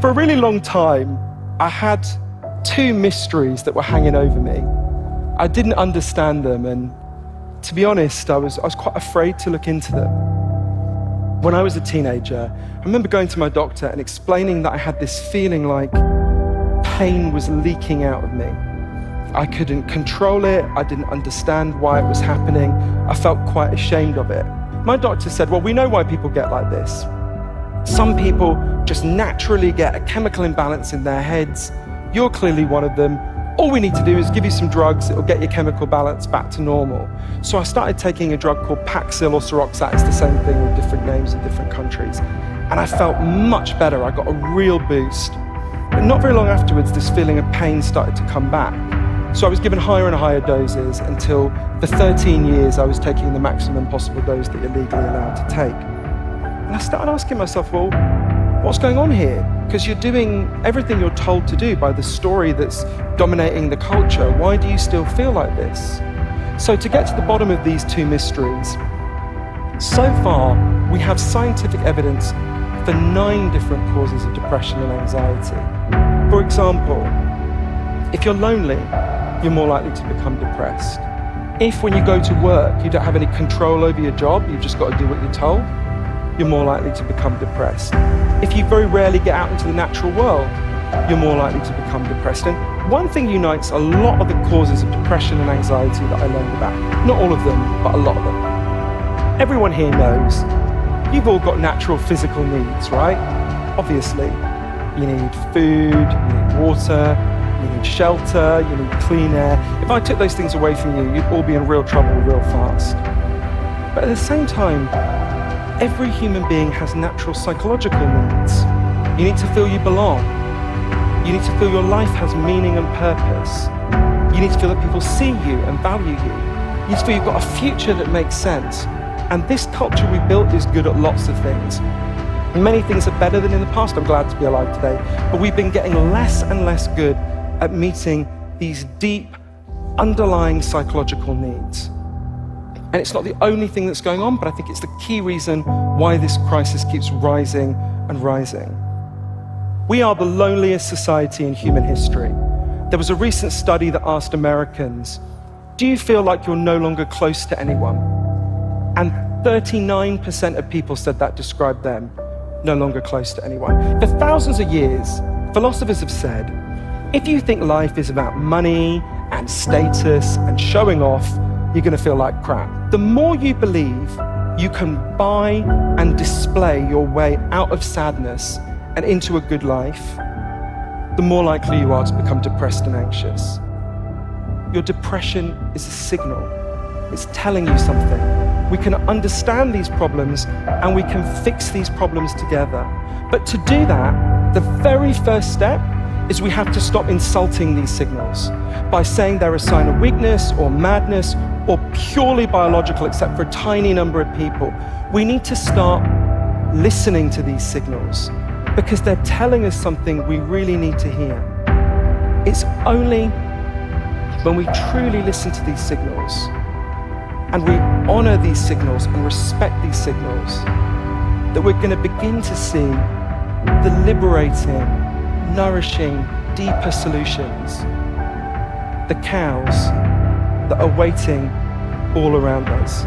For a really long time, I had two mysteries that were hanging over me. I didn't understand them, and to be honest, I was quite afraid to look into them. When I was a teenager, I remember going to my doctor and explaining that I had this feeling like pain was leaking out of me. I couldn't control it, I didn't understand why it was happening, I felt quite ashamed of it. My doctor said, well, we know why people get like this. Some people just naturally get a chemical imbalance in their heads. You're clearly one of them. All we need to do is give you some drugs, it'll get your chemical balance back to normal. So I started taking a drug called Paxil or Seroxat, it's the same thing with different names in different countries. And I felt much better, I got a real boost. But not very long afterwards, this feeling of pain started to come back. So I was given higher and higher doses until for 13 years I was taking the maximum possible dose that you're legally allowed to take. And I started asking myself, well, what's going on here? Because you're doing everything you're told to do by the story that's dominating the culture. Why do you still feel like this? So to get to the bottom of these two mysteries, so far we have scientific evidence for 9 different causes of depression and anxiety. For example, if you're lonely, you're more likely to become depressed. If when you go to work, you don't have any control over your job, you've just got to do what you're told, you're more likely to become depressed. If you very rarely get out into the natural world, you're more likely to become depressed. And one thing unites a lot of the causes of depression and anxiety that I learned about. Not all of them, but a lot of them. Everyone here knows you've all got natural physical needs, right? Obviously, you need food, you need water, you need shelter, you need clean air. If I took those things away from you, you'd all be in real trouble real fast. But at the same time, every human being has natural psychological needs. You need to feel you belong. You need to feel your life has meaning and purpose. You need to feel that people see you and value you. You need to feel you've got a future that makes sense. And this culture we built is good at lots of things. Many things are better than in the past. I'm glad to be alive today. But we've been getting less and less good at meeting these deep, underlying psychological needs. And it's not the only thing that's going on, but I think it's the key reason why this crisis keeps rising and rising. We are the loneliest society in human history. There was a recent study that asked Americans, do you feel like you're no longer close to anyone? And 39% of people said that described them, no longer close to anyone. For thousands of years, philosophers have said, if you think life is about money and status and showing off, you're going to feel like crap. The more you believe you can buy and display your way out of sadness and into a good life, the more likely you are to become depressed and anxious. Your depression is a signal. It's telling you something. We can understand these problems and we can fix these problems together. But to do that, the very first step is we have to stop insulting these signals by saying they're a sign of weakness or madness or purely biological, except for a tiny number of people. We need to start listening to these signals because they're telling us something we really need to hear. It's only when we truly listen to these signals and we honor these signals and respect these signals that we're going to begin to see the liberating, nourishing, deeper solutions, the cows that are waiting all around us.